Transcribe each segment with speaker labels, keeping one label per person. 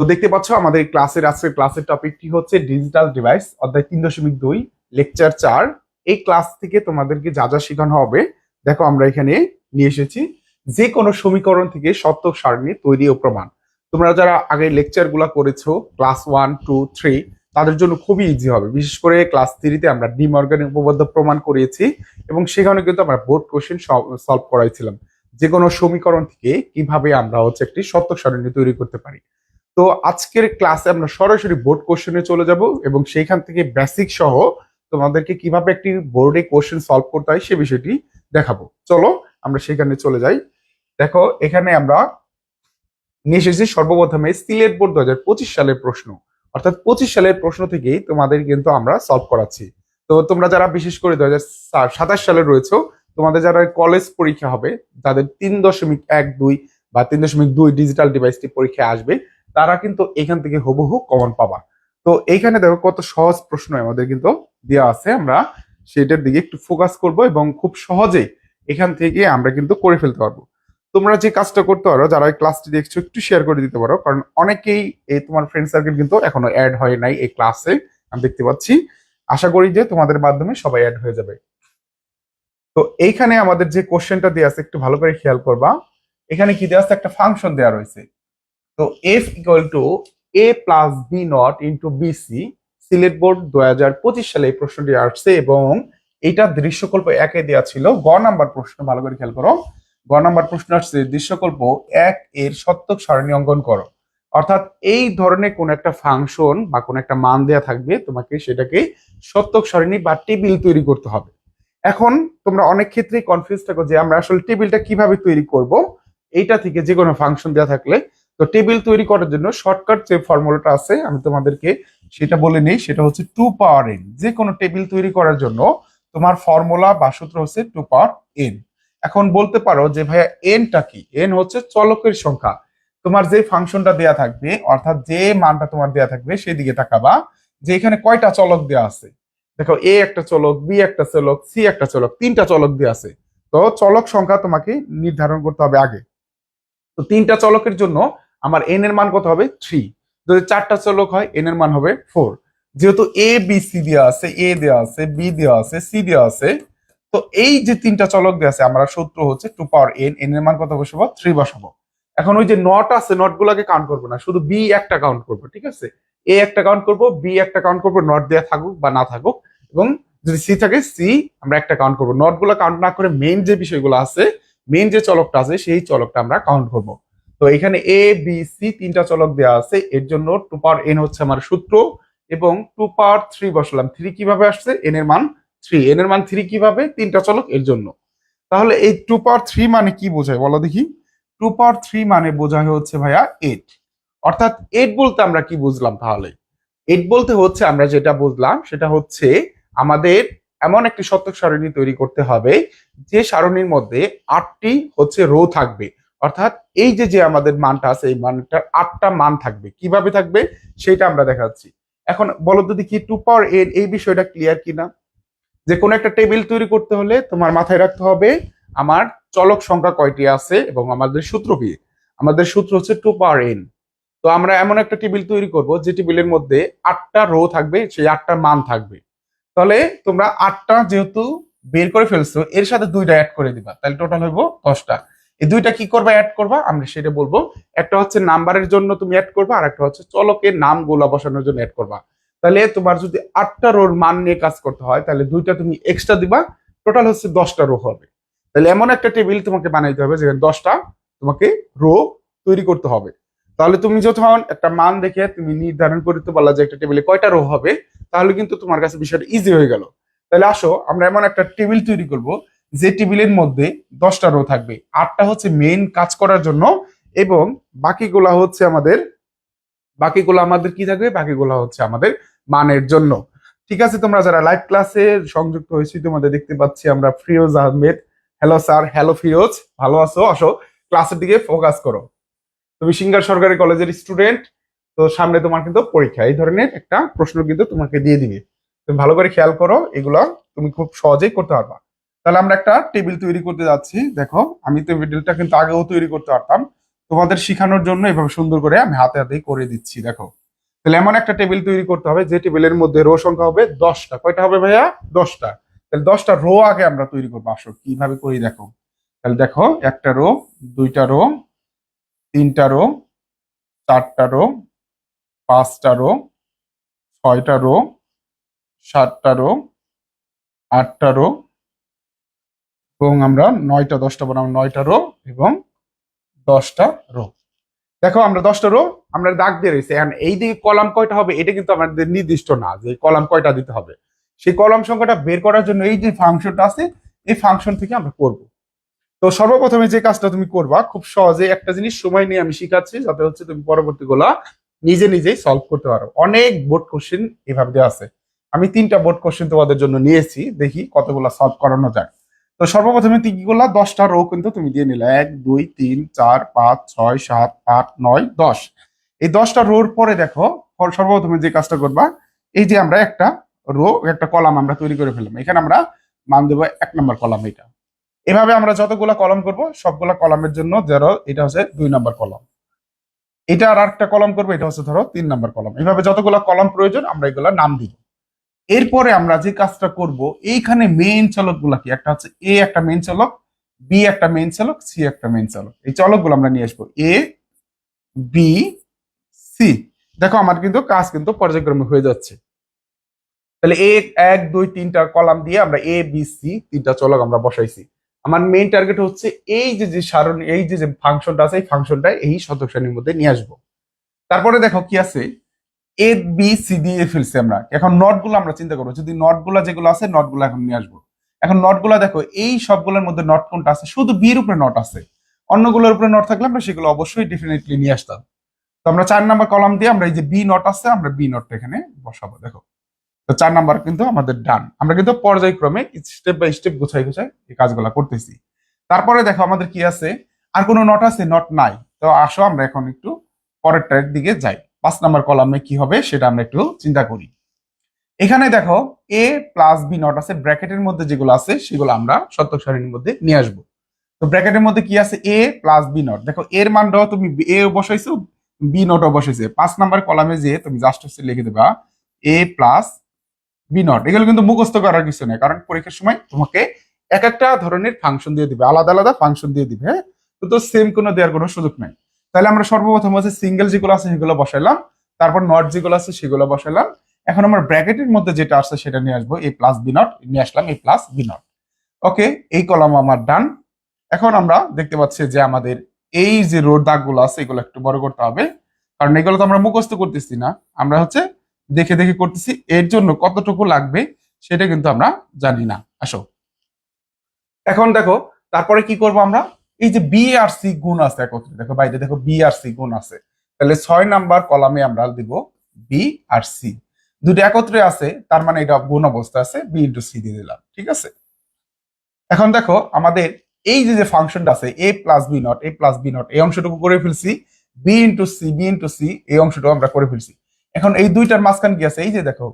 Speaker 1: তো দেখতে পাচ্ছ আমাদের ক্লাসের আজকের ক্লাসের টপিকটি হচ্ছে ডিজিটাল ডিভাইস অধ্যায় 3.2 লেকচার 4। এই ক্লাস থেকে তোমাদেরকে যা যা শেখানো হবে দেখো আমরা এখানে নিয়ে এসেছি যে কোনো সমীকরণ থেকে সত্যক সারণী তৈরি ও প্রমাণ। তোমরা যারা আগে লেকচার গুলা করেছো ক্লাস 1, 2, 3 তাদের জন্য খুবই ইজি হবে। বিশেষ করে ক্লাস 3-তে আমরা ডি মর্গানের উপপাদ্য প্রমাণ করিয়েছি এবং সেখানে কিন্তু আমরা বোর্ড কোশ্চেন সলভ করাইছিলাম যে কোনো সমীকরণ থেকে কিভাবে আমরা হচ্ছে একটি সত্যক সারণী তৈরি করতে পারি। তো আজকের ক্লাসে আমরা সরাসরি বোর্ড কোশ্চেনে চলে যাব এবং সেইখান থেকে বেসিক সহ তোমাদেরকে কিভাবে একটি বোর্ডে কোশ্চেন সলভ করতে হয় সে বিষয়টি দেখাবো। চলো আমরা সেখানে চলে যাই। দেখো এখানে আমরা নিয়ে এসেছি সর্বপ্রথমে সিলেট বোর্ড 2025 সালের প্রশ্ন, অর্থাৎ 25 সালের প্রশ্ন থেকেই তোমাদের কিন্তু আমরা সলভ করাচ্ছি। তো তোমরা যারা বিশেষ করে 2027 সালে রয়েছে, তোমাদের যারা কলেজ পরীক্ষা হবে, যাদের 3.12 বা 3.2 ডিজিটাল ডিভাইসটি পরীক্ষা আসবে, তারা কিন্তু এখান থেকে হুবহু কমন পাবা। তো এইখানে দেখো কত সহজ প্রশ্ন আমাদের কিন্তু দেওয়া আছে, আমরা সেটার দিকে একটু ফোকাস করব এবং খুব সহজেই এখান থেকে আমরা কিন্তু করে ফেলতে পারবো। তোমরা যে কাজটা করতে পারো, যারা এই ক্লাসটি দেখছো একটু শেয়ার করে দিতে পারো, কারণ অনেকেই এই তোমার ফ্রেন্ড সার্কেল কিন্তু এখনো অ্যাড হয় নাই এই ক্লাসে, আমি দেখতে পাচ্ছি। আশা করি যে তোমাদের মাধ্যমে সবাই অ্যাড হয়ে যাবে। তো এইখানে আমাদের যে কোশ্চেনটা দেওয়া আছে একটু ভালো করে খেয়াল করবা। এখানে কি দেওয়া আছে, একটা ফাংশন দেওয়া রয়েছে। তো F equal to A plus B not into BC. Sylhet board 2025 সালে এই প্রশ্নটি আসছে এবং এইটা দৃশ্যকল্প একে দেওয়া ছিল। গ নাম্বার প্রশ্ন, ভালো করে খেয়াল করো। গ নাম্বার প্রশ্ন আসছে দৃশ্যকল্প 1 এর সত্যক সারণী অঙ্কন করো। অর্থাৎ এই ধরনের কোন একটা ফাংশন বা কোন একটা মান দেয়া থাকবে, তোমাকে সেটাকে সত্যক সারণী বা টেবিল তৈরি করতে হবে। এখন তোমরা অনেক ক্ষেত্রেই কনফিউজ থাকো যে আমরা আসলে টেবিলটা কিভাবে তৈরি করব। এইটা থেকে যে কোনো ফাংশন দেওয়া থাকলে, তো টেবিল তৈরি করার জন্য শর্টকাট যে ফর্মুলাটা আছে আমি তোমাদেরকে সেটা বলে নেই, সেটা হচ্ছে 2 পাওয়ার n। যে কোনো টেবিল তৈরি করার জন্য তোমার ফর্মুলা বা সূত্র হচ্ছে 2 পাওয়ার n। এখন বলতে পারো যে ভাইয়া এনটা কি? এন হচ্ছে চলকের সংখ্যা। তোমার যে ফাংশনটা দেয়া থাকবে, অর্থাৎ যে মানটা তোমার দেয়া থাকবে সেদিকে তাকাবা যে এখানে কয়টা চলক দেয়া আছে। দেখো এ একটা চলক, বি একটা চলক, সি একটা চলক, 3টা চলক দেয়া আছে। তো চলক সংখ্যা তোমাকে নির্ধারণ করতে হবে আগে। তো 3টা চলকের জন্য আমার এন এর মান কত হবে? 3। যদি 4টা চলক হয় এন এর মান হবে 4। যেহেতু এ বি সি দেওয়া আছে, এ দেওয়া আছে, বি দেওয়া আছে, সি দেওয়া আছে, তো এই যে 3টা চলক দেওয়া আছে, আমরা সূত্র হচ্ছে 2 পাওয়ার n, n এর মান কত বসাবো? 3 বসাবো। এখন ওই যে নট আছে, নট গুলাকে কাউন্ট করবো না, শুধু বি একটা কাউন্ট করবো, ঠিক আছে? এ একটা কাউন্ট করবো, বি একটা কাউন্ট করবো, নট দেওয়া থাকুক বা না থাকুক, এবং যদি সি থাকে সি আমরা একটা কাউন্ট করবো। নট গুলা কাউন্ট না করে মেইন যে বিষয়গুলো আছে, মেইন যে চলকটা আছে সেই চলকটা আমরা কাউন্ট করবো। তো এখানে এ বি সি 3টা চলক দেওয়া আছে, এর জন্য 2 পাওয়ার n হচ্ছে আমার সূত্র, এবং 2 পাওয়ার 3 বসালাম। 3 কিভাবে আসছে? n এর মান 3। n এর মান 3 কিভাবে? 3টা চলক এর জন্য। তাহলে এই 2 পাওয়ার 3 মানে কি বোঝায় বলো দেখি? 2 পাওয়ার 3 মানে বোঝায় হচ্ছে ভাইয়া 8। অর্থাৎ 8 বলতে আমরা কি বুঝলাম তাহলে? 8 বলতে হচ্ছে আমরা যেটা বুঝলাম সেটা হচ্ছে আমাদের এমন একটি সত্যক সারণী তৈরি করতে হবে যে সারণীর মধ্যে 8টি হচ্ছে রো থাকবে। অর্থাৎ এই যে যে আমাদের মানটা আছে এই মানটার 8টা মান থাকবে। কিভাবে থাকবে সেটা আমরা দেখাচ্ছি। এখন বলো তো দেখি 2 পাওয়ার n এই বিষয়টা ক্লিয়ার কিনা? যে কোনো একটা টেবিল তৈরি করতে হলে তোমার মাথায় রাখতে হবে আমার চলক সংখ্যা কয়টি আছে এবং আমাদের সূত্র কি। আমাদের সূত্র হচ্ছে 2 পাওয়ার n। তো আমরা এমন একটা টেবিল তৈরি করব যে টেবিলের মধ্যে 8টা রো থাকবে, সেই 8টার মান থাকবে। তাহলে তোমরা 8টা যেহেতু বের করে ফেলছো, এর সাথে 2টা অ্যাড করে দিবা, তাহলে টোটাল হইব 10টা। এই 2টা কি করবা? অ্যাড করবা, আমরা সেটা বলবো। একটা হচ্ছে নাম্বারের জন্য তুমি অ্যাড করবা, আর একটা হচ্ছে চলকের নামগুলো বসানোর জন্য অ্যাড করবা। তাহলে তোমার যদি 8টা রোর মান নিয়ে কাজ করতে হয় তাহলে 2টা তুমি এক্সট্রা দিবা, টোটাল হচ্ছে 10টা রো হবে। তাহলে এমন একটা টেবিল তোমাকে বানাইতে হবে যেখানে 10টা তোমাকে রো তৈরি করতে হবে। তাহলে তুমি যখন একটা মান দেখে তুমি নির্ধারণ করতে পারলা যে একটা টেবিলে কয়টা রো হবে, তাহলে কিন্তু তোমার কাছে বিষয়টা ইজি হয়ে গেল। তাহলে আসো আমরা এমন একটা টেবিল তৈরি করব যে টেবিলের মধ্যে 10টা রো থাকবে, 8টা হচ্ছে মেইন কাজ করার জন্য, এবং বাকিগুলো আমাদের কি থাকবে? বাকিগুলো হচ্ছে আমাদের মানের জন্য। ঠিক আছে, তোমরা যারা লাইভ ক্লাসে সংযুক্ত হয়েছি তোমাদের দেখতে পাচ্ছি আমরা Firoz Ahmed. Hello sir, hello Firoz, ভালো আছো? আসো ক্লাসের দিকে ফোকাস করো। তুমি সিঙ্গার সরকারি কলেজের স্টুডেন্ট, তো সামনে তোমার কিন্তু পরীক্ষা, এই ধরনের একটা প্রশ্ন কিন্তু তোমাকে দিয়ে দিবে। তুমি ভালো করে খেয়াল করো, এগুলো তুমি খুব সহজেই করতে পারবা। তাহলে আমরা একটা টেবিল তৈরি করতে যাচ্ছি। দেখো আমি টেবিলটা কিন্তু আগেও তৈরি করতে পারতাম, তোমাদের শেখানোর জন্য এভাবে সুন্দর করে আমি হাতে হাতেই করে দিচ্ছি। দেখো, তাহলে এমন একটা টেবিল তৈরি করতে হবে যে টেবিলের মধ্যে রো সংখ্যা হবে 10টা। কয়টা হবে ভাইয়া? 10টা। তাহলে 10টা রো আগে আমরা তৈরি করবো। আসো কিভাবে করি দেখো। তাহলে দেখো, একটা রো, দুইটা রো, তিনটা রো, চারটা রো, পাঁচটা রো, ছয়টা রো, সাতটা রো, আটটা রো, এবং আমরা 9টা 10টা বানাবো 9টা রো এবং 10টা রো। দেখো আমরা 10টা রো আমরা দাগ দিয়ে রয়েছে। এখন এই দিকে কলাম কয়টা হবে এটা কিন্তু আমাদের নির্দিষ্ট না, যে কলাম কয়টা দিতে হবে। সেই কলাম সংখ্যাটা বের করার জন্য এই যে ফাংশনটা আছে, এই ফাংশন থেকে আমরা করব। তো সর্বপ্রথমে যে কাজটা তুমি করবা, খুব সহজে একটা জিনিস সময় নিয়ে আমি শিখাচ্ছি, যাতে হচ্ছে তুমি পরবর্তী গুলা নিজে নিজেই সলভ করতে পারো। অনেক বোর্ড কোশ্চেন এভাবে দেওয়া আছে। আমি 3টা বোর্ড কোশ্চেন তোমাদের জন্য নিয়েছি, দেখি কতগুলা সলভ করানো যায়। তো সর্বপ্রথমে তিনগুলা 10টা রো কিন্তু তুমি দিয়ে নিলে, 1 2 3 4 5 6 7 8 9 10। এই 10টা রোর পরে দেখো, সর্বপ্রথমে যে কাজটা করবা, এই যে আমরা একটা রো একটা কলাম আমরা তৈরি করে ফেললাম। এখানে আমরা মান দেবো 1 নম্বর কলাম। এটা এভাবে আমরা যতগুলা কলাম করব সবগুলা কলামের জন্য, ধরো এটা হচ্ছে 2 নম্বর কলাম, এটা আর একটা কলাম করবো, এটা হচ্ছে ধরো 3 নম্বর কলাম। এভাবে যতগুলা কলাম প্রয়োজন আমরা এগুলা নাম দিব। এরপরে আমরা যে কাজটা করব, এইখানে মেইন চলক গুলা কি, একটা হচ্ছে এ একটা মেইন চলক, বি একটা মেইন চলক, সি একটা মেইন চলক। এই চলক গুলো আমরা নিয়ে আসবো, এ বি সি। দেখো আমার কিন্তু কাজ কিন্তু পর্যায়ক্রমে হয়ে যাচ্ছে। তাহলে এ 1 2 3টা কলাম দিয়ে আমরা এ বি সি 3টা চলক আমরা বসাইছি। আমার মেইন টার্গেট হচ্ছে এই যে সারণী, এই যে ফাংশনটা আছে, এই ফাংশনটা এই শতক সারণীর মধ্যে নিয়ে আসবো। তারপরে দেখো কি আছে, এ বি সি দিয়ে ফেলছি আমরা। এখন নট গুলো আমরা চিন্তা করবো, যদি নট গুলা যেগুলো আছে নট গুলো এখন নিয়ে আসবো। এখন নট গুলা দেখো, এই সবগুলোর মধ্যে নট কোনটা আছে, শুধু বির উপরে নট আছে, অন্যগুলোর উপরে নট থাকলে আমরা সেগুলো অবশ্যই ডেফিনেটলি নিয়ে আসতাম। তো আমরা 4 নাম্বার কলাম দিয়ে আমরা এই যে বি নট আছে, আমরা বি নটটা এখানে বসাবো। দেখো, তো 4 নাম্বার কিন্তু আমাদের ডান। আমরা কিন্তু পর্যায়ক্রমে স্টেপ বাই স্টেপ গোছাই গোছাই এই কাজগুলো করতেছি। তারপরে দেখো আমাদের কি আছে, আর কোনো নট আছে? নট নাই। তো আসো আমরা এখন একটু পরেরটার দিকে যাই। 5 নাম্বার কলামে কি হবে সেটা আমরা একটু চিন্তা করি। এখানে দেখো এ প্লাস বি নট আছে, ব্র্যাকেটের মধ্যে যেগুলো আছে সেগুলো আমরা শতক সারণীর মধ্যে নিয়ে আসবো। তো ব্র্যাকেটের মধ্যে কি আছে, এ প্লাস বি নট। দেখো এর মানটাও তুমি এ বসাইছো, বি নটও বসাইছে। 5 নাম্বার কলামে যে তুমি জাস্ট হচ্ছে লিখে দেবা এ প্লাস বি নট। এগুলো কিন্তু মুখস্থ করার কিছু নেই, কারণ পরীক্ষার সময় তোমাকে এক একটা ধরনের ফাংশন দিয়ে দিবে, আলাদা আলাদা ফাংশন দিয়ে দিবে। হ্যাঁ, তো সেম কোনো দেওয়ার কোনো সুযোগ নাই। তাহলে আমরা সর্বপ্রথম হচ্ছে সিঙ্গেল যেগুলো আছে সেগুলো বসাইলাম, তারপর নট যেগুলো আছে সেগুলো বসাইলাম। এখন আমরা ব্র্যাকেটের মধ্যে যেটা আছে সেটা নিয়ে আসবো, এ প্লাস বি নট নিয়ে আসলাম, এ প্লাস বি নট। ওকে, এই কলাম আমার ডান। এখন আমরা দেখতে পাচ্ছি যে আমাদের এই যে রোড দাগগুলো আছে এগুলো একটু বড় করতে হবে, কারণ এগুলো তো আমরা মুখস্থ করতেছি না, আমরা হচ্ছে দেখে দেখে করতেছি। এর জন্য কতটুকু লাগবে সেটা কিন্তু আমরা জানি না। আসো এখন দেখো, তারপরে কি করব আমরা, এই যে বি আর সি গুণ আছে একত্রে, দেখো বাইরে দেখো বি আর সি গুণ আছে, তাহলে 6 নাম্বার কলামে আমরা দিব বি আর সি। দুটো একত্রে আছে, তার মানে এটা গুণ অবস্থা আছে, বি ইন্টু সি দিয়ে দিলাম। ঠিক আছে, এখন দেখো আমাদের এই যে ফাংশনটা আছে A plus B not, A plus B not, এই অংশটুকু করে ফেলছি। B into C, B into C, এই অংশটুকু আমরা করে ফেলছি। এখন এই দুইটার মাঝখান কি আছে, এই যে দেখো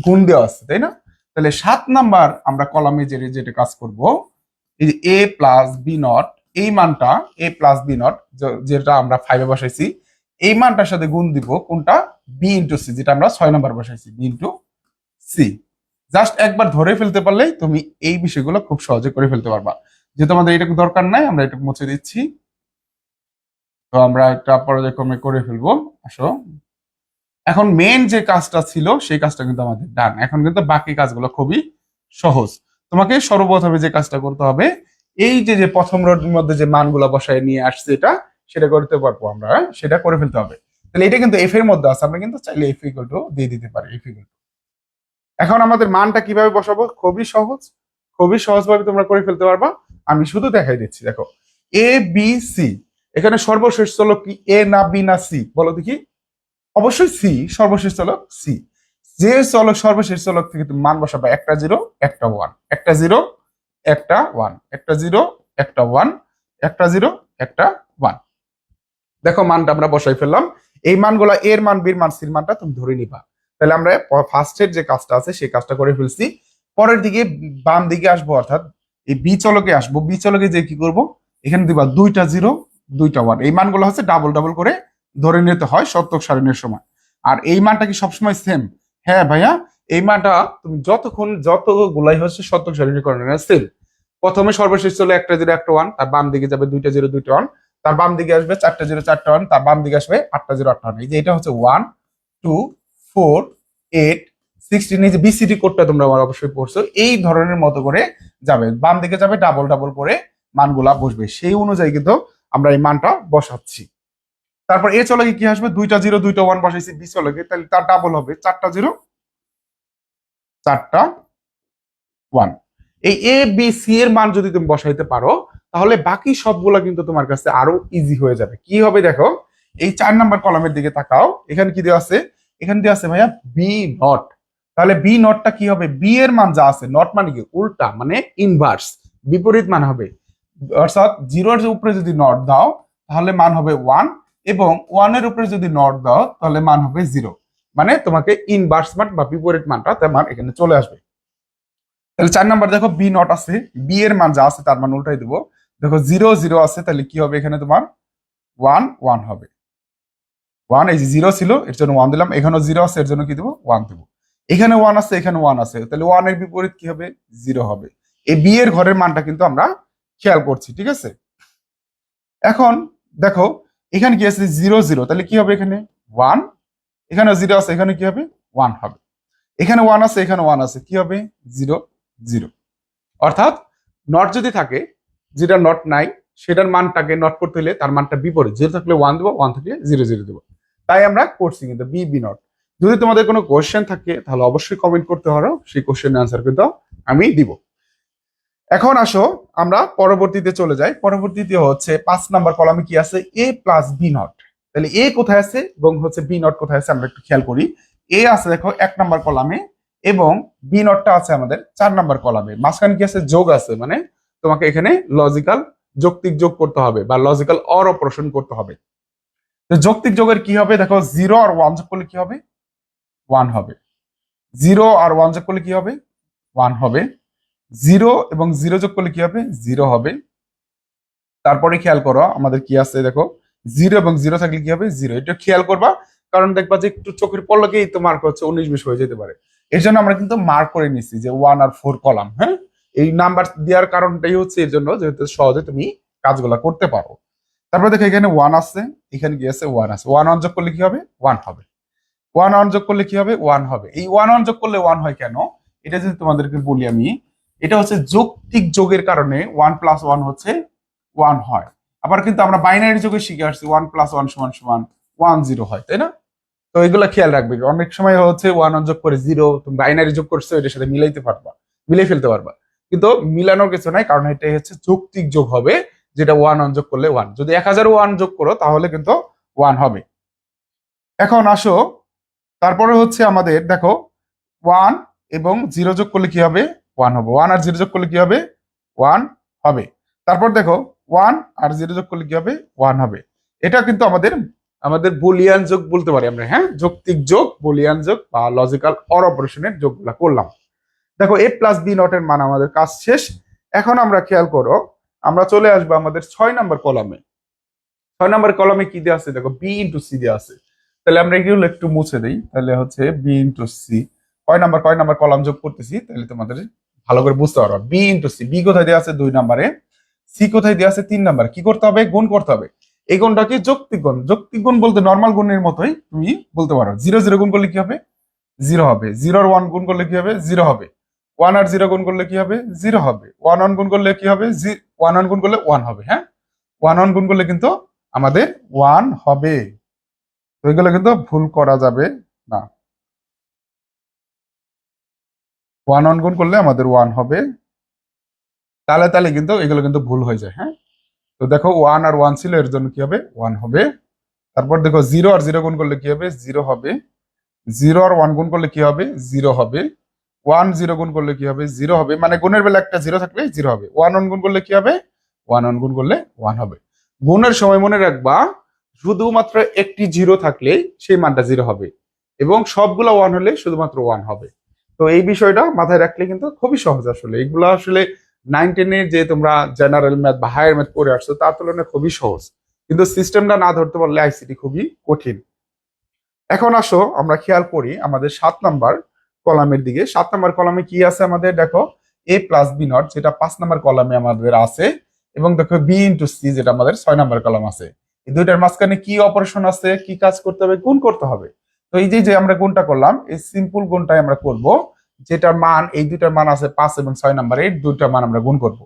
Speaker 1: গুণ দেওয়া আছে, তাই না? তাহলে 7 নাম্বার আমরা কলামে যেটা কাজ করব, এই যে এ প্লাস বি নট, এই মানটা এ প্লাস বি নট যেটা আমরা 5 এ বসাইছি, এই মানটার সাথে গুণ দিব কোনটা, বি ইন্টু সি, যেটা আমরা 6 নাম্বার বসাইছি, বি ইন্টু সি। জাস্ট একবার ধরে ফেলতে পারলেই তুমি এই বিষয়গুলো খুব সহজে করে ফেলতে পারবা। যেহেতু আমাদের এটুকু দরকার নাই, আমরা এটুকু মুছে দিচ্ছি। তো আমরা একটা পর্যায়ক্রমে করে ফেলবো। আসো, এখন মেন যে কাজটা ছিল সেই কাজটা কিন্তু আমাদের ডান। এখন কিন্তু বাকি কাজগুলো খুবই সহজ। তোমাকে সর্বপ্রথমে যে কাজটা করতে হবে, এই যে প্রথম রোড মধ্যে যে মানগুলো বসায় নিয়ে আসছে এটা, সেটা করতে পারবো আমরা, সেটা করে ফেলতে হবে। তাহলে এটা কিন্তু এফ এর মধ্যে আছে, আমরা কিন্তু চাইলে এফ ইকুয়াল টু দিয়ে দিতে পারি, এফ ইকুয়াল টু। এখন আমাদের মানটা কিভাবে বসাবো, খুবই সহজ, খুবই সহজভাবে তোমরা করে ফেলতে পারবা। আমি শুধু দেখাই দিচ্ছি। দেখো এ বি সি, এখানে সর্বশেষ চলক কি, এ না বি না সি, বলো দেখি? অবশ্যই সি, সর্বশেষ চলক সি। যে চলক সর্বশেষ চলক থেকে তুমি মান বসাবা, একটা জিরো একটা ওয়ান, একটা জিরো একটা ওয়ান, একটা জিরো একটা ওয়ান, একটা জিরো একটা ওয়ান। দেখো মানটা আমরা বসাই ফেললাম। এই মানগুলা এর মান, বির মান, সির মানটা তুমি ধরে নিবা। তাহলে আমরা ফার্স্টের যে কাজটা আছে সেই কাজটা করে ফেলছি। পরের দিকে বাম দিকে আসবো, অর্থাৎ এই বি চলকে আসবো। বি চলকে যে কি করব, এখানে দিবা দুইটা জিরো, দুইটা ওয়ান, এই মানগুলো হচ্ছে ডাবল ডাবল করে ধরে নিতে হয় শতক সারণীর সময়। আর এই মানটা কি সবসময় সেম? হ্যাঁ ভাইয়া, এই মানটা তুমি যতগুলাই হচ্ছে শতক সারণীকরণে সেম। প্রথমে সর্বশেষ চলে একটা জিরো একটা ওয়ান, তার বাম দিকে যাবে দুইটা জিরো দুইটা ওয়ান, তার বাম দিকে আসবে চারটা জিরো চারটা ওয়ান, তার বাম দিকে আসবে আটটা জিরো আটটা ওয়ান। এই যে এটা হচ্ছে 1 2 4 8 16, এই যে বিসিডি কোডটা তোমরা আমার অবশ্যই পড়ছো, এই ধরনের মতো করে যাবে, বাম দিকে যাবে ডাবল ডাবল করে মানগুলা বসবে, সেই অনুযায়ী কিন্তু আমরা এই মানটা বসাচ্ছি। তারপর এ চলে গিয়ে কি আসবে, দুইটা জিরো দুইটা ওয়ান বসাইছি, বি চলে গিয়ে তাহলে তার ডাবল হবে চারটা জিরো চারটা ওয়ান। এই এ বি সি এর মান যদি তুমি বসাইতে পারো, তাহলে বাকি সবগুলা কিন্তু তোমার কাছে আরো ইজি হয়ে যাবে। কি হবে দেখো, এই 4 নাম্বার কলামের দিকে তাকাও, এখানে কি দেওয়া আছে, এখানে দেওয়া আছে ভাইয়া বি নট। তাহলে বি নটটা কি হবে, বি এর মান যা আছে, নট মানে কি উল্টা, মানে ইনভার্স, বিপরীত মান হবে। অর্থাৎ জিরোর উপরে যদি নট দাও তাহলে মান হবে ওয়ান, এবং ওয়ানের উপরে যদি নট দাও তাহলে মান হবে জিরো। মানে তোমাকে ইনভার্স মান বা বিপরীত মানটা তার মান এখানে চলে আসবে। তাহলে 4 নাম্বার দেখো বি নট আছে, বি এর মান যা আছে তার মান উল্টাই দেবো। দেখো জিরো জিরো আছে, তাহলে কি হবে এখানে তোমার ওয়ান ওয়ান হবে। ওয়ান, এই যে জিরো ছিল এর জন্য ওয়ান দিলাম, এখানেও জিরো আছে এর জন্য কি দেবো ওয়ান দেবো। এখানে ওয়ান আছে এখানে ওয়ান আছে, তাহলে ওয়ান এর বিপরীত কি হবে, জিরো হবে। এই বি এর ঘরের মানটা কিন্তু আমরা খেয়াল করছি, ঠিক আছে। এখন দেখো এখানে কি আছে জিরো জিরো, তাহলে কি হবে এখানে ওয়ান, এখানে জিরো আছে এখানে কি হবে ওয়ান হবে। এখানে ওয়ান আছে এখানে ওয়ান আছে, কি হবে জিরো জিরো। অর্থাৎ নট যদি থাকে, যেটা নট নাই সেটার মানটাকে নট করতে হলে তার মানটা বিপরীত, জিরো থাকলে ওয়ান দেবো, ওয়ান থাকলে জিরো জিরো দেবো। তাই আমরা করছি কিন্তু বি বি নট। যদি তোমাদের কোনো কোয়েশ্চেন থাকে তাহলে অবশ্যই কমেন্ট করতে পারো, সেই কোয়েশ্চেনের আনসার কিন্তু আমি দিব। এখন আসো আমরা পরবর্তীতে চলে যাই। পরবর্তীতে হচ্ছে 5 নাম্বার কলামে কি আছে, এ প্লাস বি নট। তাহলে এ কোথায় আছে এবং হচ্ছে বি নট কোথায় আছে আমরা একটু খেয়াল করি। এ আছে দেখো 1 নাম্বার কলামে, এবং বি নটটা আছে আমাদের 4 নাম্বার কলামে। মাঝখানে কি আছে, যোগ আছে, মানে তোমাকে এখানে লজিক্যাল যৌক্তিক যোগ করতে হবে বা লজিক্যাল অর অপারেশন করতে হবে। তো যৌক্তিক যোগের কি হবে দেখো, জিরো আর ওয়ান যোগ করলে কি হবে ওয়ান হবে, জিরো আর ওয়ান যোগ করলে কি হবে ওয়ান হবে, জিরো এবং জিরো যোগ করলে কি হবে জিরো হবে। তারপরে খেয়াল করো আমাদের কি আছে দেখো, জিরো এবং জিরো থাকলে কি হবে জিরো, এটা খেয়াল করবা, কারণ দেখবা যে একটু চোখের পলকেই তো মার্ক হচ্ছে 19-20 হয়ে যেতে পারে। এর জন্য আমরা কিন্তু মার্ক করে নিচ্ছি যে 1 আর 4 কলাম। হ্যাঁ, এই নাম্বার দেওয়ার কারণটাই হচ্ছে এর জন্য, যেহেতু সহজে তুমি কাজগুলো করতে পারো। তারপর দেখো এখানে ওয়ান আছে, এখানে কি আছে ওয়ান আছে, ওয়ান যোগ করলে কি হবে ওয়ান হবে, ওয়ান যোগ করলে কি হবে ওয়ান হবে। এই ওয়ান যোগ করলে ওয়ান হয় কেন, এটা যদি তোমাদেরকে বলি আমি, এটা হচ্ছে যৌক্তিক যোগের কারণে 1 + 1 হচ্ছে 1 হয়। আবার কিন্তু আমরা বাইনারি যোগে শিখে আসছি 1 + 1 = 10 হয়, তাই না? তো এগুলো খেয়াল রাখবে, অনেক সময় হচ্ছে ওয়ান যোগ করে জিরো, তুমি বাইনারি যোগ করছো এটার সাথে মিলাইতে পারবা, মিলাই ফেলতে পারবা, কিন্তু মিলানোর কিছু নাই, কারণ এটা হচ্ছে যৌক্তিক যোগ হবে, যেটা ওয়ান যোগ করলে ওয়ান। যদি 1000 ওয়ান যোগ করো তাহলে কিন্তু ওয়ান হবে। এখন আসো তারপরে হচ্ছে আমাদের দেখো ওয়ান এবং জিরো যোগ করলে কি হবে ওয়ান হবে, ওয়ান আর জিরো যোগ করলে কি হবে ওয়ান হবে। তারপর দেখো ওয়ান আর জিরো যোগ করলে কি হবে ওয়ান হবে। এটা কিন্তু আমাদের আমাদের বুলিয়ান যোগ বলতে পারি আমরা। হ্যাঁ, যৌক্তিক যোগ, বুলিয়ান যোগ বা লজিক্যাল অর অপারেশনের যোগগুলা করলাম। দেখো এ প্লাস বি নট এর মান আমাদের কাজ শেষ। এখন আমরা খেয়াল করো, আমরা চলে আসবো আমাদের 6 নাম্বার কলামে। 6 নাম্বার কলামে কি দেওয়া আছে দেখো, বি ইন্টু সি দেওয়া আছে। তাহলে আমরা এগুলো একটু মুছে দিই, তাহলে হচ্ছে বি ইন্টু সি, কয় নাম্বার কলাম যোগ করতেছি তাহলে তোমাদের ভালো করে বুঝতে পারবা। বি ইন্টু সি, বি কোথায় দেওয়া আছে 2 নাম্বারে, সি কোথায় দেওয়া আছে 3 নাম্বার। কি করতে হবে, গুণ করতে হবে। এই গুণটাকে যৌক্তিক গুণ, যৌক্তিক গুণ বলতে নর্মাল গুণের মতোই তুমি বলতে পারো। জিরো জিরো গুণ করলে কি হবে জিরো হবে, জিরো আর ওয়ান গুণ করলে কি হবে জিরো হবে, ওয়ান আর জিরো গুণ করলে কি হবে জিরো হবে, ওয়ান গুণ করলে কি হবে ওয়ান গুণ করলে ওয়ান হবে। হ্যাঁ, ওয়ান গুণ করলে কিন্তু আমাদের ওয়ান হবে। তো এগুলো কিন্তু ভুল করা যাবে না, ওয়ান গুণ করলে আমাদের ওয়ান হবে, তাহলে তাহলে কিন্তু এগুলো কিন্তু ভুল হয়ে যায়। হ্যাঁ, তো দেখো ওয়ান আর ওয়ান ছিল এর জন্য কি হবে ওয়ান হবে। তারপর দেখো জিরো আর জিরো গুণ করলে কি হবে জিরো হবে, জিরো আর ওয়ান গুণ করলে কি হবে জিরো হবে, ওয়ান জিরো গুণ করলে কি হবে জিরো হবে, মানে গুণের বেলা একটা জিরো থাকলে জিরো হবে। ওয়ান গুণ করলে কি হবে ওয়ান গুণ করলে ওয়ান হবে। গুণের সময় মনে রাখবা, শুধুমাত্র একটি জিরো থাকলে সেই মানটা জিরো হবে, এবং সবগুলো ওয়ান হলে শুধুমাত্র ওয়ান হবে। তো এই বিষয়টা মাথায় রাখলে কিন্তু খুবই সহজ। আসলে এগুলো আসলে 9-10 যে তোমরা জেনারেল ম্যাথ বা হায়ার ম্যাথ করে আসছো তার তুলনায় খুবই সহজ। কিন্তু সিস্টেমটা না ধরতে পারলে আইসিটি খুবই কঠিন। এখন আসো আমরা খেয়াল করি আমাদের 7 নাম্বার কলামের দিকে। 7 নাম্বার কলামে কি আছে আমাদের, দেখো এ প্লাস বি নট যেটা 5 নাম্বার কলামে আমাদের আছে, এবং দেখো বি ইন্টু সি যেটা আমাদের 6 নাম্বার কলাম আছে। এই দুইটার মাঝখানে কি অপারেশন আছে, কি কাজ করতে হবে, গুণ করতে হবে। তো এই যে যে আমরা গুণটা করলাম, এই সিম্পল গুণটাই আমরা করব, যেটার মান এই দুইটার মান আছে 5 এবং 6 নাম্বার, এই দুইটার মান আমরা গুণ করব।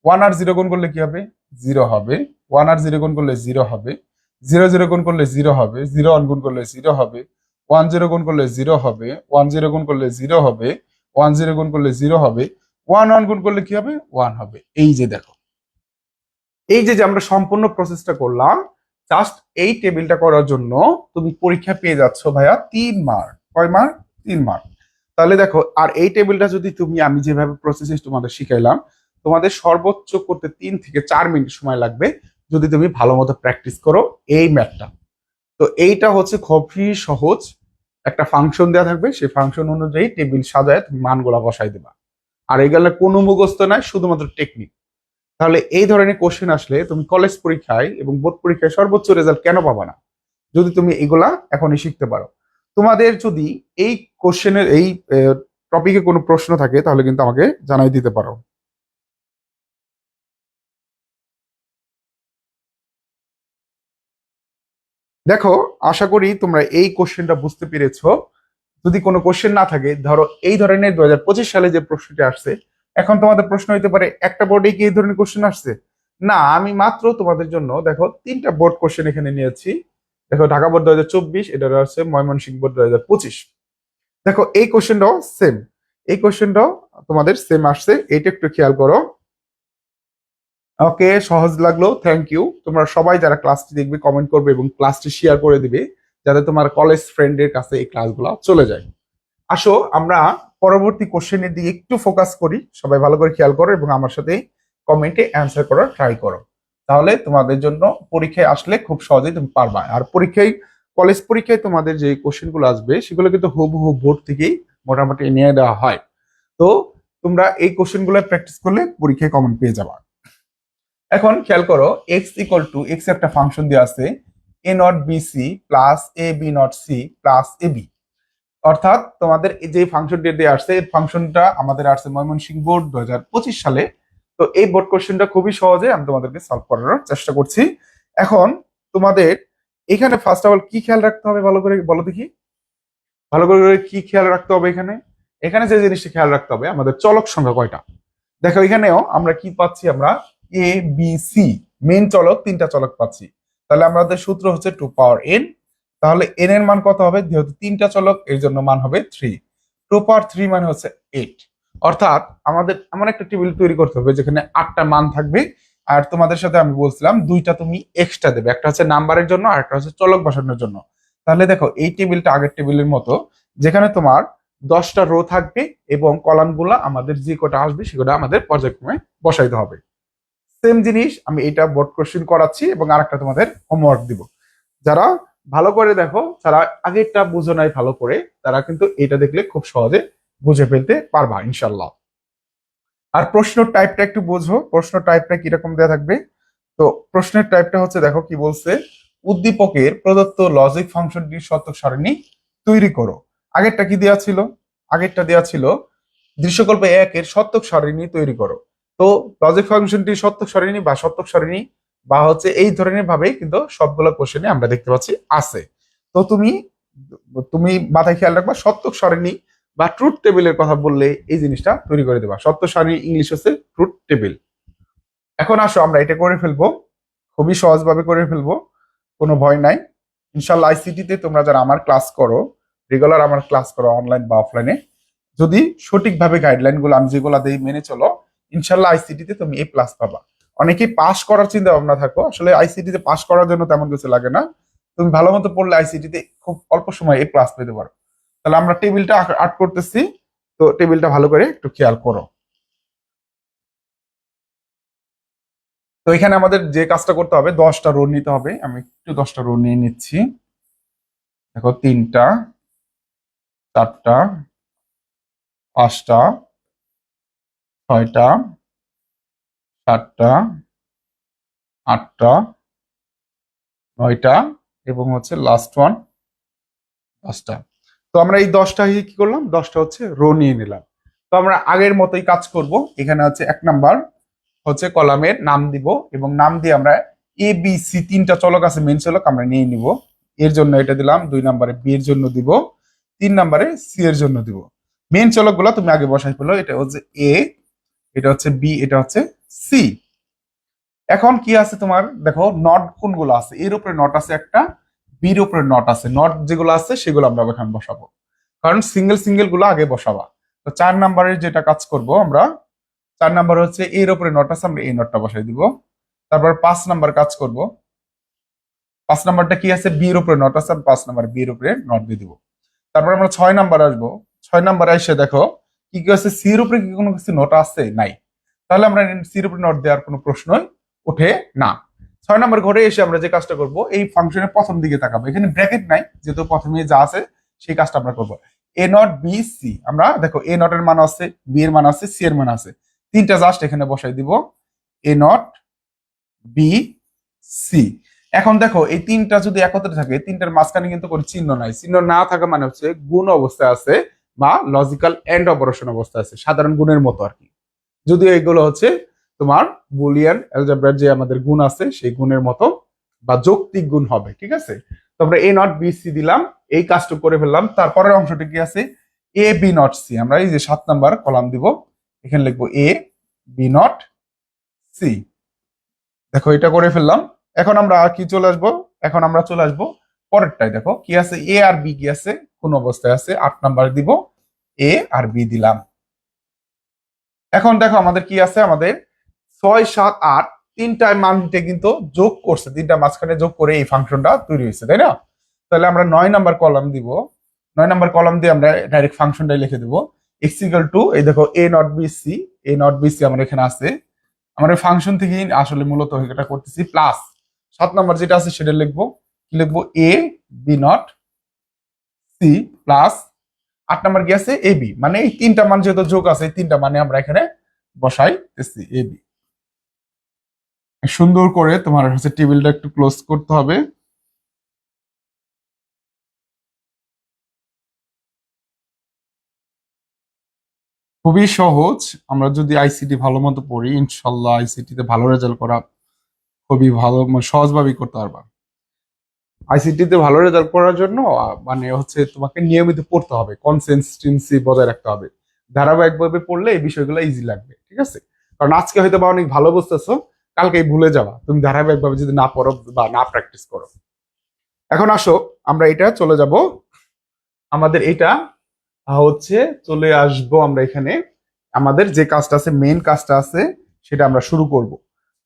Speaker 1: 1 আর 0 গুণ করলে কি হবে, 0 হবে। 1 আর 0 গুণ করলে 0 হবে। 0 0 গুণ করলে 0 হবে। 0 1 গুণ করলে 0 হবে। 1 0 গুণ করলে 0 হবে। 1 0 গুণ করলে 0 হবে। 1 0 গুণ করলে 0 হবে। 1 1 গুণ করলে কি হবে, 1 হবে। এই যে দেখো, এই যে যে আমরা সম্পূর্ণ প্রসেসটা করলাম, জাস্ট এই টেবিলটা করার জন্য তুমি পরীক্ষা পেয়ে যাচ্ছ ভাইয়া 3 মার্ক। কয় মার্ক, 3 মার্ক। তাহলে দেখো, আর এই টেবিলটা যদি তুমি আমি যেভাবে প্রসেস তোমাদের শিখাইলাম, তোমাদের সর্বোচ্চ করতে 3 থেকে 4 মিনিট সময় লাগবে যদি তুমি ভালো মতো প্র্যাকটিস করো এই ম্যাথটা। তো এইটা হচ্ছে খুবই সহজ, একটা ফাংশন দেওয়া থাকবে, সেই ফাংশন অনুযায়ী টেবিল সাজায় তুমি মানগুলা বসাই দেবা। আর এগুলা কোনো মুখস্থ নাই, শুধুমাত্র টেকনিক। তাহলে এই ধরনের কোশ্চেন আসলে তুমি কলেজ পরীক্ষায় এবং বোর্ড পরীক্ষায় সর্বোচ্চ রেজাল্ট কেন পাবা না, যদি তুমি এগুলা এখনই শিখতে পারো। তোমাদের যদি এই কোশ্চেনের এই টপিকে কোনো প্রশ্ন থাকে তাহলে কিন্তু আমাকে জানাই দিতে পারো। দেখো, আশা করি তোমরা এই কোশ্চেনটা বুঝতে পেরেছো। যদি কোনো কোশ্চেন না থাকে, ধরো এই ধরনের 2025 সালে যে প্রশ্নটি আসছে, এখন তোমাদের প্রশ্ন হইতে পারে একটা বোর্ডে কি এই ধরনের কোশ্চেন আসছে। না, আমি মাত্র তোমাদের জন্য দেখো 3টা বোর্ড কোশ্চেন এখানে নিয়েছি। দেখো ঢাকা বোর্ড 2024, এটা আছে ময়মনসিংহ বোর্ড 2025। দেখো এই কোশ্চেনটাও সেম, এই কোশ্চেনটাও তোমাদের সেম আসছে, এটা একটু খেয়াল করো। ওকে, সহজ লাগলো, থ্যাংক ইউ। তোমরা সবাই যারা ক্লাসটি দেখবে কমেন্ট করবে এবং ক্লাসটি শেয়ার করে দিবে, যাতে তোমার কলেজ ফ্রেন্ডের কাছে এই ক্লাসগুলো চলে যায়। আসো আমরা পরবর্তী কোশ্চেনের দিকে একটু ফোকাস করি। সবাই ভালো করে খেয়াল করো এবং আমার সাথে কমেন্টে অ্যান্সার করার ট্রাই করো। তাহলে তোমাদের জন্য পরীক্ষায় আসলে খুব সহজেই তুমি পারবা। আর পরীক্ষায়, কলেজ পরীক্ষায় তোমাদের যে কোশ্চেনগুলো আসবে সেগুলো কিন্তু হুবহু বোর্ড থেকেই মোটামুটি নিয়ে দেওয়া হয়। তো তোমরা এই কোশ্চেনগুলো প্র্যাকটিস করলে পরীক্ষায় কমন পেয়ে যাবা। এখন খেয়াল করো, এক্স ইকুয়াল টু এক্স একটা ফাংশন দেওয়া আছে, A not B C plus A B not C plus A B. অর্থাৎ তোমাদের এই যে ফাংশনটি দিয়ে আসছে, এই ফাংশনটা আমাদের আসছে ময়মনসিংহ বোর্ড 2025 সালে। তো এই বোর্ড কোশ্চেনটা খুবই সহজে আমি তোমাদেরকে সলভ করার চেষ্টা করছি। এখন তোমাদের এখানে ফার্স্ট অফ অল কি খেয়াল রাখতে হবে ভালো করে বলো দেখি। ভালো করে কি খেয়াল রাখতে হবে এখানে, এখানে যে জিনিসটা খেয়াল রাখতে হবে, আমাদের চলক সংখ্যা কয়টা। দেখো এখানেও আমরা কি পাচ্ছি, আমরা এ বি সি মেন চলক 3টা চলক পাচ্ছি। তাহলে আমাদের সূত্র হচ্ছে 2 পাওয়ার n। তাহলে n এর মান কত হবে, যেহেতু 3টা চলক এর জন্য মান হবে 3। 2 পাওয়ার 3 মানে হচ্ছে 8। অর্থাৎ আমাদের এমন একটা টেবিল তৈরি করতে হবে যেখানে 8টা মান থাকবে। আর তোমাদের সাথে আমি বলছিলাম 2টা তুমি এক্সট্রা দেবে, একটা হচ্ছে নাম্বারের জন্য আর একটা হচ্ছে চলক বসানোর জন্য। তাহলে দেখো এই টেবিলটা আগের টেবিলের মতো, যেখানে তোমার 10টা রো থাকবে এবং কলামগুলো আমাদের যে কটা আসবে সেগুলো আমাদের পর্যায়ক্রমে বসাইতে হবে। সেম জিনিস আমি এটা বোর্ড কোশ্চেন করাচ্ছি এবং আরেকটা তোমাদের হোমওয়ার্ক দিব। যারা ভালো করে দেখো, যারা আগেরটা বুঝো নাই ভালো করে, তারা কিন্তু এটা দেখলে খুব সহজে বুঝে ফেলতে পারবা ইনশাল্লাহ। আর প্রশ্ন টাইপটা একটু বোঝো, প্রশ্ন টাইপটা কিরকম দেওয়া থাকবে। তো প্রশ্নের টাইপটা হচ্ছে, দেখো কি বলছে, উদ্দীপকের প্রদত্ত লজিক ফাংশনটির শতক সারণী তৈরি করো। আগেরটা কি দেওয়া ছিল, আগেরটা দেওয়া ছিল দৃশ্যকল্প 1-এর শতক সারণী তৈরি করো। তো লজিক ফাংশনটি শতক সারণী বা শতক সারণী বা হচ্ছে এই ধরনের ভাবেই কিন্তু সবগুলো কোশ্চেনে আমরা দেখতে পাচ্ছি আছে। তো তুমি তুমি মাথায় খেয়াল রাখবা, শতক সারণী বা ট্রুথ টেবিলের কথা বললে এই জিনিসটা তৈরি করে দেবা। শতক সারণী ইংলিশ হচ্ছে ট্রুথ টেবিল। এখন আসো আমরা এটা করে ফেলবো, খুবই সহজভাবে করে ফেলবো, কোনো ভয় নাই। ইনশাল্লাহ আইসিটিতে তোমরা যারা আমার ক্লাস করো, রেগুলার আমার ক্লাস করো অনলাইন বা অফলাইনে, যদি সঠিকভাবে গাইডলাইন গুলো আমি যেগুলো দিই মেনে চলো, ইনশাল্লাহ আইসিটিতে তুমি এ প্লাস পাবা। অনেকেই পাস করার চিন্তা ভাবনা থাকো, আসলে আইসিটিতে পাস করার জন্য তেমন কিছু লাগে না। তুমি ভালো মতো পড়লে আইসিটিতে খুব অল্প সময় এ প্লাস পেতে পারো। তাহলে আমরা টেবিলটা আর্ট করতেছি, তো টেবিলটা ভালো করে একটু খেয়াল করো। তো এখানে আমাদের যে কাজটা করতে হবে, 10টা রো নিতে হবে। আমি একটু 10টা রো নিয়ে নিচ্ছি। দেখো 3টা, 4টা, 5টা, 6টা, 7টা, 8টা, 9টা এবং হচ্ছে লাস্ট ওয়ান 10টা। তো আমরা এই 10টা কি করলাম, 10টা হচ্ছে রো নিয়ে নিলাম। তো আমরা আগের মতোই কাজ করব। এখানে হচ্ছে 1 নাম্বার হচ্ছে কলামের নাম দিব এবং নাম দিয়ে আমরা এ বি সি 3টা চলক আছে, মেন চলক আমরা নিয়ে নিব। এর জন্য এটা দিলাম, 2 নম্বরে বি এর জন্য দিব, 3 নম্বরে সি এর জন্য দিব। মেন চলক গুলো তুমি আগে বসাই ফেলো। এটা হচ্ছে এ, এটা হচ্ছে বি, এটা হচ্ছে সি। এখন কি আছে তোমার, দেখো নট কোনগুলো আছে। এর উপরে নট আছে একটা, বির উপরে নট আছে। নট যেগুলো আছে সেগুলো আমরা এখানে বসাবো, কারণ সিঙ্গেল সিঙ্গেল গুলো আগে বসাবা। তো 4 নম্বরের যেটা কাজ করব আমরা, 4 নাম্বার হচ্ছে এর উপরে নট আছে, আমরা এই নটটা বসাই দিব। তারপর 5 নাম্বার কাজ করব। 5 নাম্বারটা কি আছে, বি এর উপরে নট আছে, 5 নাম্বার বি এর উপরে নট দিয়ে দিব। তারপর আমরা 6 নাম্বার আসবো। 6 নাম্বার এসে দেখো কি কি আছে, সি এর উপরে কি কোনো কিছু নট আছে, নাই। তাহলে আমরা সি এর উপরে নট দেওয়ার কোনো প্রশ্নই ওঠে না। 6 নাম্বার ঘরে এসে আমরা যে কাজটা করব, এই ফাংশনের প্রথম দিকে তাকাবো। এখানে ব্র্যাকেট নাই, যেহেতু প্রথমে যা আছে সেই কাজটা আমরা করব। এ নট বি সি, আমরা দেখো এ নট এর মান আছে, বি এর মান আছে, সি এর মান আছে, 3টা জাস্ট এখানে বসাই দিব, এ নট বি সি। এখন দেখো এই 3টা যদি একত্রে থাকে, 3টার মাঝখানে কিন্তু কোনো চিহ্ন নাই। চিহ্ন না থাকা মানে হচ্ছে গুণ অবস্থায় আছে বা লজিক্যাল এন্ড অপারেশন অবস্থায় আছে, সাধারণ গুণের মতো আর কি। যদিও এগুলো হচ্ছে তোমার বুলিয়ান অ্যালজেব্রার যে আমাদের গুণ আছে সেই গুণের মতো বা যৌক্তিক গুণ হবে, ঠিক আছে। তো আমরা এ নট বি সি দিলাম, এই কাজটুকু করে ফেললাম। তারপরের অংশটা কি আছে, এ বি নট সি। আমরা এই যে 7 নাম্বার কলাম দিব, এখানে লিখবো এ বি নট সি। দেখো এটা করে ফেললাম। এখন আমরা কি চলে আসবো, এখন আমরা চলে আসবো পরেরটাই। দেখো কি আছে, এ আর বি কি আছে, কোন অবস্থায় আছে, 8 নাম্বার দিব, এ আর বি দিলাম। এখন দেখো আমাদের কি আছে, আমাদের 6 7 8 3টায় মানটা কিন্তু যোগ করছে, 3টা মাঝখানে যোগ করে এই ফাংশনটা তৈরি হয়েছে, তাই না। তাহলে আমরা 9 নাম্বার কলাম দিব। 9 নাম্বার কলাম দিয়ে আমরা ডাইরেক্ট ফাংশনটাই লিখে দেবো, এক্স ইকুয়াল টু, এই দেখো A not B C, A not B C আমার এখানে আছে। আমরা ফাংশন থেকেই আসলে মূলত এটা করতেছি, প্লাস 7 নাম্বার যেটা আছে সেটা লিখবো, কি লিখবো, A B not C plus 8 number কি আছে, এ বি। মানে এই 3টা মান যেহেতু যোগ আছে, এই 3টা মানে আমরা এখানে বসাইতেছি এ বি। সুন্দর করে তোমার হচ্ছে টেবিলটা একটু ক্লোজ করতে হবে। খুবই সহজ। আমরা যদি আইসিটি ভালো মতো পড়ি, ইনশাল্লাহ আইসিটি তে ভালো রেজাল্ট করা খুবই ভালো, মানে সহজভাবেই করতে পারবা। আইসিটি তে ভালো রেজাল্ট করার জন্য মানে হচ্ছে তোমাকে নিয়মিত পড়তে হবে, কনসিস্টেন্সি বজায় রাখতে হবে। ধারাবাহিকভাবে পড়লে এই বিষয়গুলো ইজি লাগবে, ঠিক আছে। কারণ আজকে হয়তো বা অনেক ভালো বুঝতেছো, কালকেই ভুলে যাওয়া তুমি ধারাবাহিকভাবে যদি না পড়ো বা না প্র্যাকটিস করো। এখন আসো আমরা এটা চলে যাব, আমাদের এটা হচ্ছে চলে আসবো আমরা এখানে। আমাদের যে কাজটা আছে, মেন কাজটা আছে, সেটা আমরা শুরু করব।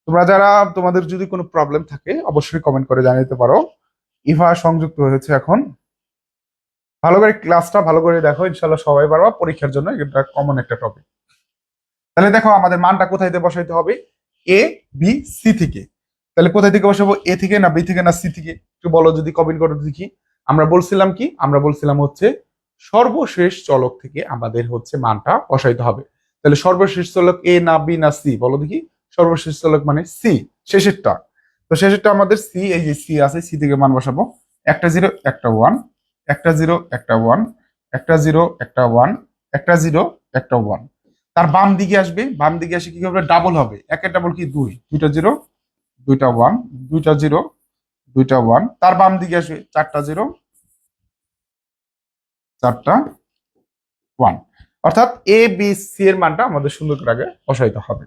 Speaker 1: তোমরা যারা, তোমাদের যদি কোনো প্রবলেম থাকে অবশ্যই কমেন্ট করে জানাতে পারো। ইভা সংযুক্ত হয়েছে এখন। ভালো করে ক্লাসটা ভালো করে দেখো, ইনশাল্লাহ সবাই পারবা। পরীক্ষার জন্য এটা কমন একটা টপিক। তাহলে দেখো আমাদের মানটা কোথায় থেকে বসাইতে হবে, এ বি সি থেকে। তাহলে কোথায় থেকে বসাবো, এ থেকে না বি থেকে না সি থেকে, একটু বলো যদি, কমেন্ট করো দেখি। আমরা বলছিলাম কি, আমরা বলছিলাম হচ্ছে সর্বশেষ চলক থেকে আমাদের হচ্ছে মানটা বসাইতে হবে। তাহলে সর্বশেষ চলক এ না বি না সি, বলো দেখি। সর্বশেষ চলক মানে সি, শেষেরটা। তো শেষেরটা আমাদের সি, এই যে সি আছে, সি থেকে মান বসাবো। একটা জিরো একটা ওয়ান, একটা জিরো একটা ওয়ান, একটা জিরো একটা ওয়ান, একটা জিরো একটা ওয়ান। তার বাম দিকে আসবে, বাম দিকে এসে কি হবে, ডাবল হবে। একের ডাবল কি, দুই, দুইটা জিরো দুইটা ওয়ান, দুইটা জিরো দুইটা ওয়ান। তার বাম দিকে আসবে 4টা জিরো 4টা ওয়ান। অর্থাৎ এ বি সি এর মানটা আমাদের সুন্দর করে আগে বসাইতে হবে।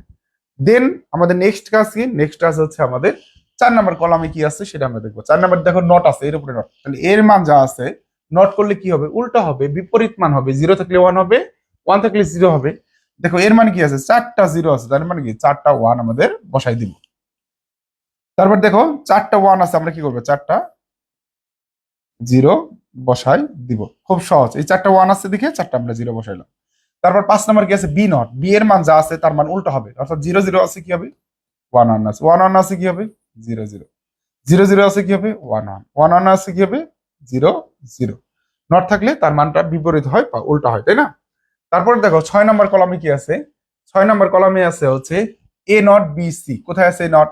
Speaker 1: দেন আমাদের নেক্সট কাজ কি, নেক্সট কাজ হচ্ছে আমাদের 4 নাম্বার কলামে কি আছে সেটা আমরা দেখবো। 4 নাম্বার দেখো নট আছে, এর উপরে নট। তাহলে এর মান যা আছে, নট করলে কি হবে, উল্টা হবে, বিপরীত মান হবে। জিরো থাকলে ওয়ান হবে, ওয়ান থাকলে জিরো হবে। দেখো এর মানে কি আছে, 4টা জিরো আছে, তার মানে কি 4টা ওয়ান আমাদের বসাই দিব। তারপর দেখো 4টা ওয়ান আছে, আমরা কি করবো, 4টা জিরো বসাই দিব। খুব সহজ, এই 4টা ওয়ান আছে দেখে 4টা আমরা জিরো বসাইলাম। তারপর 5 নাম্বার কি আছে, বি নট। বি এর মান যা আছে তার মান উল্টা হবে, অর্থাৎ জিরো জিরো আছে কি হবে, ওয়ান ওয়ান আছে। ওয়ান ওয়ান আছে কি হবে, জিরো জিরো। জিরো জিরো আছে কি হবে, ওয়ান ওয়ান। ওয়ান ওয়ান আছে কি হবে, জিরো জিরো। নট থাকলে তার মানটা বিপরীত হয় বা উল্টা হয়, তাই না। তারপর দেখো 6 নাম্বার কলামে কি আছে, 6 নাম্বার কলামে আছে হচ্ছে এ নট বি সি। কোথায় আছে নট,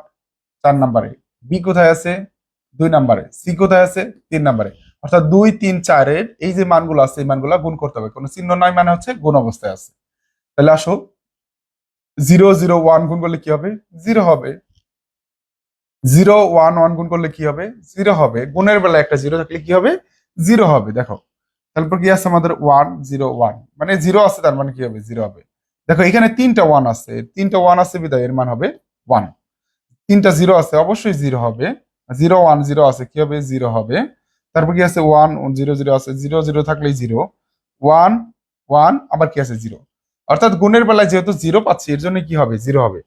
Speaker 1: 4 নাম্বারে। বি কোথায় আছে, 2 নম্বরে, সি কোথায় আছে 3 নম্বরে। অর্থাৎ 2 3 4 এর এই যে মানগুলো আছে এই মানগুলো গুণ করতে হবে, কোনো চিহ্ন নাই মানে হচ্ছে গুণ অবস্থায় আছে। তাহলে আসো 0 0 1 গুণ করলে কি হবে 0 হবে, 0 1 1 গুণ করলে কি হবে 0 হবে, গুণের বেলায় একটা 0 থাকলে কি হবে 0 হবে। দেখো তারপর কি আছে আমাদের 1 0 1, মানে 0 আছে তার মানে কি হবে 0 হবে। দেখো এখানে 3টা 1 আছে, 3টা 1 আছে বিধায় এর মান হবে 1। 3টা 0 আছে অবশ্যই 0 হবে, 0 1 0 আছে কি হবে 0 হবে। তারপর কি আছে 1 0 0 আছে, 0 0 থাকলেই 0, 1 1 আবার কি আছে 0। অর্থাৎ গুণের বেলায় যেহেতু 0 পাচ্ছি এর জন্য কি হবে 0 হবে।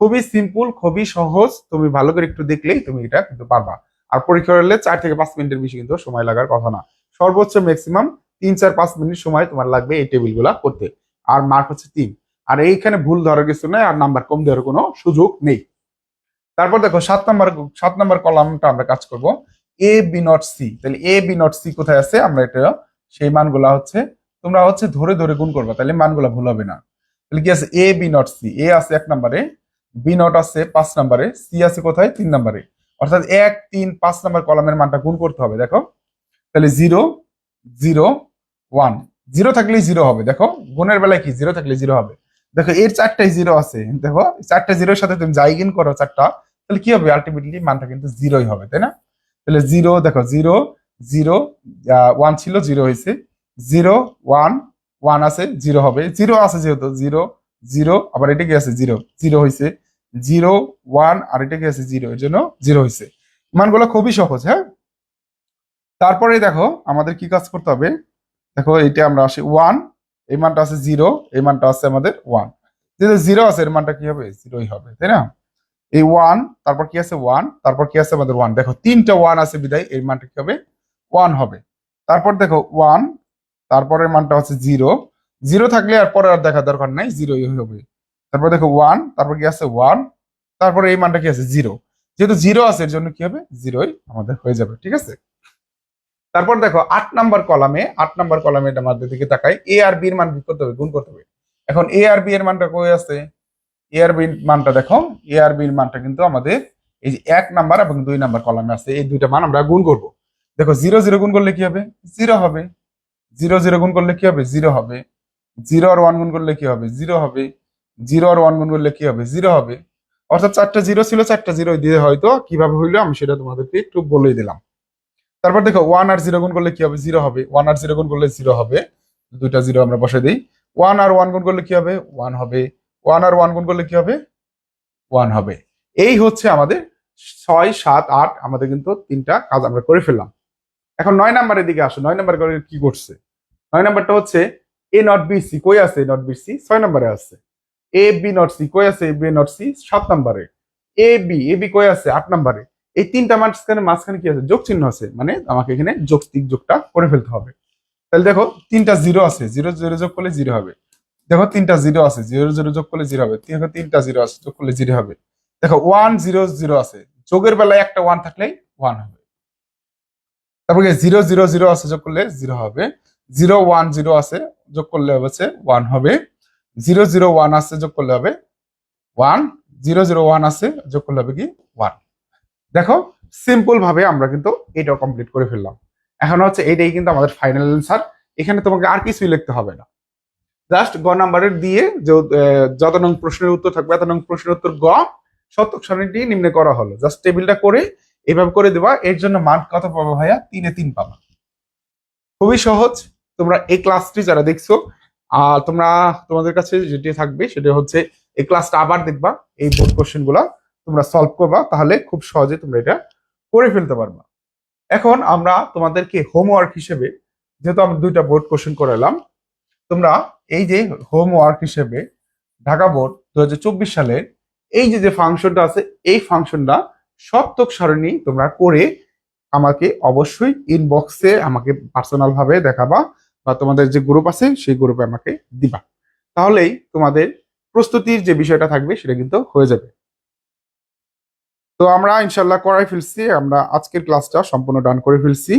Speaker 1: খুবই সিম্পল, খুবই সহজ, তুমি ভালো করে একটু দেখলেই তুমি এটা কিন্তু পারবা। আর পরীক্ষা হলে 4 থেকে 5 মিনিটের বেশি কিন্তু সময় লাগার কথা না, সর্বোচ্চ ম্যাক্সিমাম 3 4 5 মিনিট সময় তোমার লাগবে এই টেবিলগুলা করতে। আর মার্ক হচ্ছে 3। আর এইখানে ভুল ধরার কিছু নাই, আর নাম্বার কম দেওয়ার কোনো সুযোগ নেই। তারপর দেখো 7 নম্বর কলামটা আমরা কাজ করব এ বি নট সি। তাহলে এ বি নট সি কোথায় আছে, আমরা এটা সেই মানগুলা হচ্ছে তোমরা হচ্ছে ধরে ধরে গুণ করবা, তাহলে মানগুলা ভুল হবে না। তাহলে কি আছে এ বি নট সি, এ আছে 1 নম্বরে, বি নট আছে 5 নম্বরে, সি আছে কোথায় 3 নম্বরে। অর্থাৎ 1 3 5 নম্বর কলামের মানটা গুণ করতে হবে। দেখো তাহলে 0 0 1, 0 থাকলেই 0 হবে। দেখো গুণের বেলায় কি 0 থাকলে 0 হবে। দেখো এর 4টাই 0 আছে, দেখো 4টা 0 এর সাথে তুমি যাই গুণ করো 4টা, তাহলে কি হবে আলটিমেটলি মানটা কিন্তু 0ই হবে, তাই না? তাহলে 0, দেখো 0 0 1 ছিল 0 হয়েছে, 0 1 1 আছে 0 হবে, 0 আছে যেহেতু 0 0, আবার এটা কি আছে 0 0 হয়েছে, 0 1 আর এটা কি আছে 0, এর জন্য 0 হয়েছে। মানগুলো খুবই সহজ। হ্যাঁ, তারপরে দেখো আমাদের কি কাজ করতে হবে। দেখো এইটা আমরা আসি 1, এই মানটা আছে 0, এই মানটা আছে আমাদের 1, যেহেতু 0 আছে এর মানটা কি হবে 0ই হবে, তাই না? এই 1, তারপর কি আছে 1, তারপর কি আছে আমাদের 1। দেখো 3টা 1 আছে বিদায় এর মানটা কি হবে 1 হবে। তারপর দেখো 1, তারপরের মানটা হচ্ছে 0, 0 থাকলে আর পরে আর দেখা দরকার নাই 0ই হবে। তারপর দেখো 1, তারপর কি আছে 1, তারপরে এই মানটা কি আছে 0, যেহেতু 0 আছে এর জন্য কি হবে 0ই আমাদের হয়ে যাবে, ঠিক আছে? তারপর দেখো 8 নম্বর কলামে এটা মাধ্যম থেকে তাকাই, এ আর বি এর মান কি করতে হবে গুণ করতে হবে। এখন এ আর বি এর মানটা কই আছে, এ আর বি মানটা দেখো, এ আর বি মানটা কিন্তু আমাদের এই যে 1 নাম্বার এবং 2 নাম্বার কলামে আছে, এই দুইটা মান আমরা গুণ করব। দেখো 0 0 গুণ করলে কি হবে 0 হবে, 0 0 গুণ করলে কি হবে 0 হবে, 0 আর 1 গুণ করলে কি হবে 0 হবে, 0 আর 1 গুণ করলে কি হবে 0 হবে। অর্থাৎ 4টা 0 ছিল, 4টা 0 দিয়ে হয়তো কিভাবে হইলো আমি সেটা তোমাদেরকে একটু বলেই দিলাম। তারপর দেখো 1 আর 0 গুণ করলে কি হবে 0 হবে, 1 আর 0 গুণ করলে 0 হবে, দুইটা 0 আমরা বসাই দিই। 1 আর 1 গুণ করলে কি হবে 1 হবে, 1 আর 1 গুণ করলে কি হবে 1 হবে। এই হচ্ছে আমাদের 6 7 8, আমাদের কিন্তু 3টা কাজ আমরা করে ফেললাম। এখন 9 নাম্বারের দিকে আসো, 9 নাম্বার করে কি করছে। 9 নাম্বারটা হচ্ছে এ নট বি সি, কই আছে এ নট বি সি 6 নম্বরে আছে। এ বি নট সি কই আছে, এ বি নট সি 7 নম্বরে। এ বি কই আছে 8 নম্বরে। এই 3টা মাঝখানে কি আছে যোগ চিহ্ন আছে, মানে আমাকে এখানে যোগটা করে ফেলতে হবে। তাহলে দেখো 3টা 0 আছে, 0 0 যোগ করলে 0 হবে। দেখো 3টা 0 আছে, 0 0 যোগ করলে 0 হবে। দেখো 3টা 0 আছে, যোগ করলে 0 হবে। দেখো 1 0 0 আছে, যোগের বেলায় একটা 1 থাকলেই 1 হবে। তারপরে 0 0 0 আছে, যোগ করলে 0 হবে। 0 1 0 আছে, যোগ করলে হচ্ছে 1 হবে। 0 0 1 আছে, যোগ করলে হবে 1, 0 0 1 আছে, যোগ করলে হবে কি 1। দেখো সিম্পল ভাবে আমরা কিন্তু এটা কমপ্লিট করে ফেললাম। এখন হচ্ছে এটাই কিন্তু আমাদের ফাইনাল অ্যান্সার, এখানে তোমাকে আর কিছুই লিখতে হবে না। জাস্ট গ নাম্বারের দিয়ে যত নং প্রশ্নের উত্তর থাকবে এত নং প্রশ্নের উত্তর গ, শতক সারণীটি নিম্নে করা হলো, জাস্ট টেবিলটা করে এভাবে করে দেবা। এর জন্য মান কত পাবো ভাইয়া 3 এ 3 পাবা। খুবই সহজ। তোমরা এই ক্লাসটি যারা দেখছো, তোমরা তোমাদের কাছে যেটি থাকবে সেটা হচ্ছে এই ক্লাসটা আবার দেখবা, এই বোর্ড কোশ্চেন গুলা তোমরা সলভ করবা, তাহলে খুব সহজে তোমরা এটা করে ফেলতে পারবা। এখন আমরা তোমাদেরকে হোমওয়ার্ক হিসেবে, যেহেতু আমরা 2টা বোর্ড কোশ্চেন করালাম, তোমরা এই যে হোমওয়ার্ক হিসেবে ঢাকা বোর্ড 2024 সালের এই যে ফাংশনটা আছে, এই ফাংশনটা সপ্তক সারণী তোমরা করে আমাকে অবশ্যই ইনবক্সে আমাকে পার্সোনাল ভাবে দেখাবা, বা তোমাদের যে গ্রুপ আছে সেই গ্রুপে আমাকে দিবা। তাহলেই তোমাদের প্রস্তুতির যে বিষয়টা থাকবে সেটা কিন্তু হয়ে যাবে। তো আমরা ইনশাল্লাহ করাই ফেলছি, আমরা আজকের ক্লাসটা সম্পূর্ণ ডান করে ফেলছি।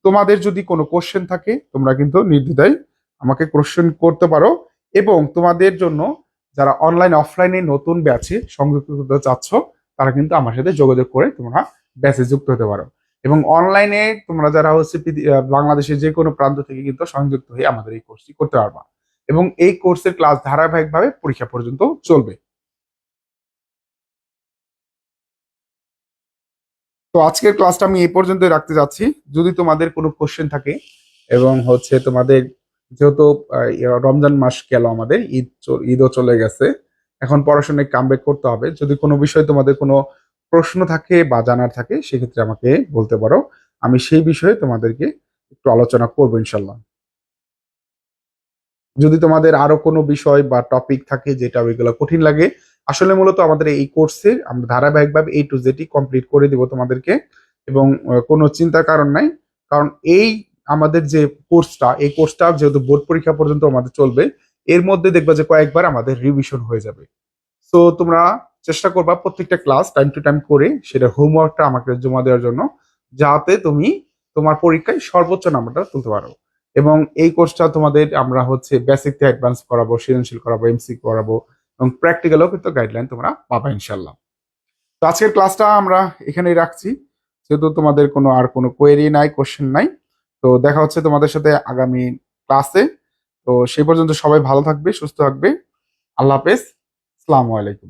Speaker 1: তোমাদের যদি কোনো কোশ্চেন থাকে তোমরা কিন্তু নির্দ্বিধায় আমাকে কোশ্চেন করতে পারো, এবং তোমাদের জন্য যারা অনলাইন অফলাইনে নতুন ব্যাচে সংযুক্ত হতে চাচ্ছ তারা কিন্তু আমার সাথে যোগাযোগ করে তোমরা ব্যাচে যুক্ত হতে পারো। এবং অনলাইনে তোমরা যারা হচ্ছে বাংলাদেশের যে কোনো প্রান্ত থেকে কিন্তু সংযুক্ত হয়ে আমাদের এই কোর্সটি করতে পারবা, এবং এই কোর্সের ক্লাস ধারাবাহিকভাবে পরীক্ষা পর্যন্ত চলবে। তো আজকের ক্লাসটা আমি এই পর্যন্তই রাখতে যাচ্ছি। যদি তোমাদের কোনো কোশ্চেন থাকে, এবং হচ্ছে তোমাদের যেহেতু রমজান মাস গেল, আমাদের ঈদও চলে গেছে, এখন পড়াশোনায় কামব্যাক করতে হবে। যদি কোনো বিষয়ে তোমাদের কোনো প্রশ্ন থাকে বা জানার থাকে, সেক্ষেত্রে আমাকে বলতে পারো, আমি সেই বিষয়ে তোমাদেরকে একটু আলোচনা করবো ইনশাল্লাহ। যদি তোমাদের আরো কোনো বিষয় বা টপিক থাকে যেটা ওইগুলো কঠিন লাগে, আসলে মূলত আমাদের এই কোর্সের আমরা ধারাবাহিকভাবে A to Z কমপ্লিট করে দিব তোমাদেরকে, এবং কোনো চিন্তার কারণ নাই। কারণ এই আমাদের যে কোর্সটা, এই কোর্সটা যেহেতু বোর্ড পরীক্ষা পর্যন্ত আমাদের চলবে, এর মধ্যে দেখবা যে কয়েকবার আমাদের রিভিশন হয়ে যাবে। তো তোমরা চেষ্টা করবা প্রত্যেকটা ক্লাস টাইম টু টাইম করে সেটা হোমওয়ার্কটা আমাকে জমা দেওয়ার জন্য, যাতে তুমি তোমার পরীক্ষায় সর্বোচ্চ নাম্বারটা তুলতে পারো। এবং এই কোর্সটা তোমাদের আমরা হচ্ছে বেসিক থেকে অ্যাডভান্স করাবো, সৃজনশীল করাবো, এমসি করাবো, এবং প্র্যাকটিক্যালও কিন্তু গাইডলাইন তোমরা পাবা ইনশাল্লাহ। তো আজকের ক্লাসটা আমরা এখানেই রাখছি, যেহেতু তোমাদের কোনো কোয়েরি নাই, কোশ্চেন নাই। তো দেখা হচ্ছে তোমাদের সাথে আগামী ক্লাসে। তো সেই পর্যন্ত সবাই ভালো থাকবে, সুস্থ থাকবে। আল্লাহ হাফেজ। আসসালামু আলাইকুম।